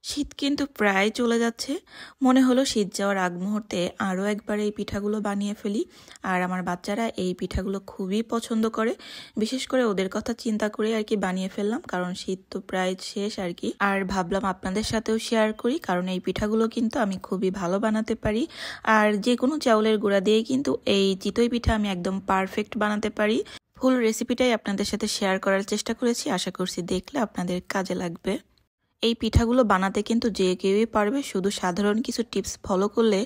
শীত কিন্তু প্রায় চলে যাচ্ছে। মনে হলো শীত যাওয়ার আগ মুহূর্তে আরও একবার এই পিঠাগুলো বানিয়ে ফেলি। আর আমার বাচ্চারা এই পিঠাগুলো খুবই পছন্দ করে। বিশেষ করে ওদের কথা চিন্তা করে আর কি বানিয়ে ফেললাম, কারণ শীত তো প্রায় শেষ আর কি। আর ভাবলাম আপনাদের সাথেও শেয়ার করি, কারণ এই পিঠাগুলো কিন্তু আমি খুবই ভালো বানাতে পারি। আর যে কোনো চাউলের গুঁড়া দিয়ে কিন্তু এই চিতই পিঠা আমি একদম পারফেক্ট বানাতে পারি। ফুল রেসিপিটাই আপনাদের সাথে শেয়ার করার চেষ্টা করেছি, আশা করছি দেখলে আপনাদের কাজে লাগবে। এই পিঠাগুলো বানাতে কিন্তু যে কেউই পারবে, শুধু সাধারণ কিছু টিপস ফলো করলে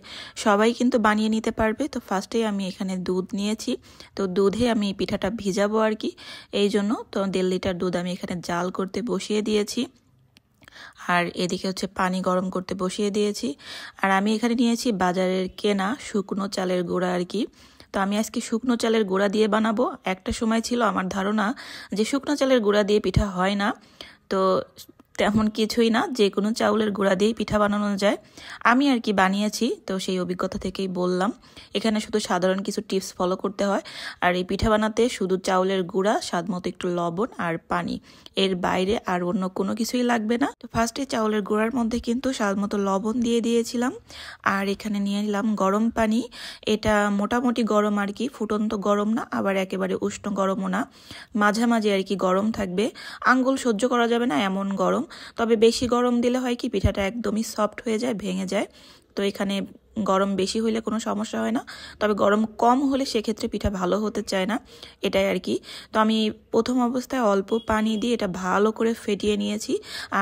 সবাই কিন্তু বানিয়ে নিতে পারবে। তো ফার্স্টেই আমি এখানে দুধ নিয়েছি, তো দুধে আমি এই পিঠাটা ভিজাবো আর কি। এই জন্য তো 1.5 লিটার দুধ আমি এখানে জাল করতে বসিয়ে দিয়েছি, আর এদিকে হচ্ছে পানি গরম করতে বসিয়ে দিয়েছি। আর আমি এখানে নিয়েছি বাজারের কেনা শুকনো চালের গুঁড়া আর কি। তো আমি আজকে শুকনো চালের গুঁড়া দিয়ে বানাবো। একটা সময় ছিল আমার ধারণা যে শুকনো চালের গুঁড়া দিয়ে পিঠা হয় না, তো তেমন কিছুই না, যে কোনো চাউলের গুঁড়া দিয়েই পিঠা বানানো যায়। আমি আর কি বানিয়েছি, তো সেই অভিজ্ঞতা থেকেই বললাম। এখানে শুধু সাধারণ কিছু টিপস ফলো করতে হয়। আর এই পিঠা বানাতে শুধু চাউলের গুঁড়া, স্বাদ মতো একটু লবণ আর পানি, এর বাইরে আর অন্য কোনো কিছুই লাগবে না। তো ফার্স্টে চাউলের গুঁড়ার মধ্যে কিন্তু স্বাদ মতো লবণ দিয়ে দিয়েছিলাম। আর এখানে নিয়ে নিলাম গরম পানি। এটা মোটামুটি গরম আর কি, ফুটন্ত গরম না, আবার একেবারে উষ্ণ গরমও না, মাঝামাঝি আর কি গরম থাকবে। আঙ্গুল সহ্য করা যাবে না এমন গরম। তবে বেশি গরম দিলে হয় কি, পিঠাটা একদমই সফট হয়ে যায়, ভেঙে যায়। তো এখানে গরম বেশি হইলে কোনো সমস্যা হয় না, তবে গরম কম হলে সেক্ষেত্রে পিঠা ভালো হতে চায় না, এটাই আর কি। তো আমি প্রথম অবস্থায় অল্প পানি দিয়ে এটা ভালো করে ফেটিয়ে নিয়েছি।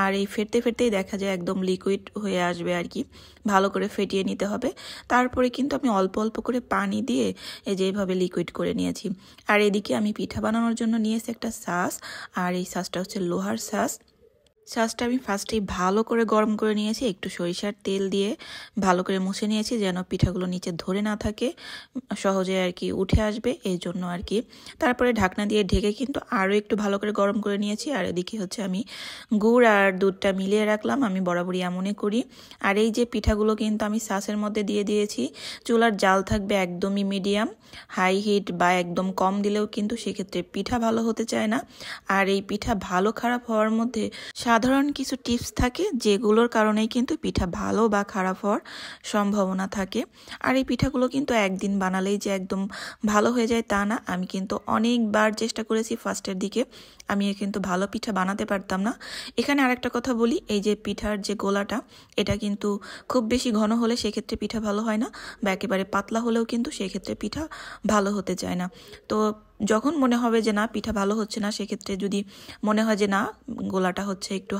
আর এই ফেটতে ফেটতেই দেখা যায় একদম লিকুইড হয়ে আসবে আর কি, ভালো করে ফেটিয়ে নিতে হবে। তারপরে কিন্তু আমি অল্প অল্প করে পানি দিয়ে এই যে এইভাবে লিকুইড করে নিয়েছি। আর এদিকে আমি পিঠা বানানোর জন্য নিয়েছি একটা ছাঁচ, আর এই ছাঁচটা হচ্ছে লোহার ছাঁচ। ছাঁচটা আমি ফার্স্টেই ভালো করে গরম করে নিয়েছি, একটু সরিষার তেল দিয়ে ভালো করে মুছে নিয়েছি, যেন পিঠাগুলো নিচে ধরে না থাকে, সহজে আর কি উঠে আসবে এই জন্য আর কি। তারপরে ঢাকনা দিয়ে ঢেকে কিন্তু আরও একটু ভালো করে গরম করে নিয়েছি। আর এদিকে হচ্ছে আমি গুড় আর দুধটা মিলিয়ে রাখলাম, আমি বরাবরই এমনই করি। আর এই যে পিঠাগুলো কিন্তু আমি ছাঁচের মধ্যে দিয়ে দিয়েছি। চুলার জাল থাকবে একদমই মিডিয়াম, হাই হিট বা একদম কম দিলেও কিন্তু সেক্ষেত্রে পিঠা ভালো হতে চায় না। আর এই পিঠা ভালো খারাপ হওয়ার মধ্যে সাধারণ কিছু টিপস থাকে, যেগুলোর কারণেই কিন্তু পিঠা ভালো বা খারাপ হওয়ার সম্ভাবনা থাকে। আর এই পিঠাগুলো কিন্তু একদিন বানালেই যে একদম ভালো হয়ে যায় তা না। আমি কিন্তু অনেকবার চেষ্টা করেছি, ফার্স্টের দিকে আমি কিন্তু ভালো পিঠা বানাতে পারতাম না। এখানে আরেকটা কথা বলি, এই যে পিঠার যে গোলাটা, এটা কিন্তু খুব বেশি ঘন হলে সেক্ষেত্রে পিঠা ভালো হয় না, বা একেবারে পাতলা হলেও কিন্তু সেক্ষেত্রে পিঠা ভালো হতে চায় না। তো যখন মনে হবে যে না পিঠা ভালো হচ্ছে না, সেক্ষেত্রে যদি মনে হয় যে না গোলাটা হচ্ছে একটু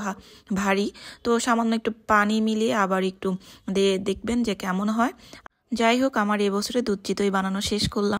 ভারী, তো সামান্য একটু পানি মিলিয়ে আবার একটু দিয়ে দেখবেন যে কেমন হয়। যাই হোক, আমার এবছরে দুধ চিতই বানানো শেষ করলাম।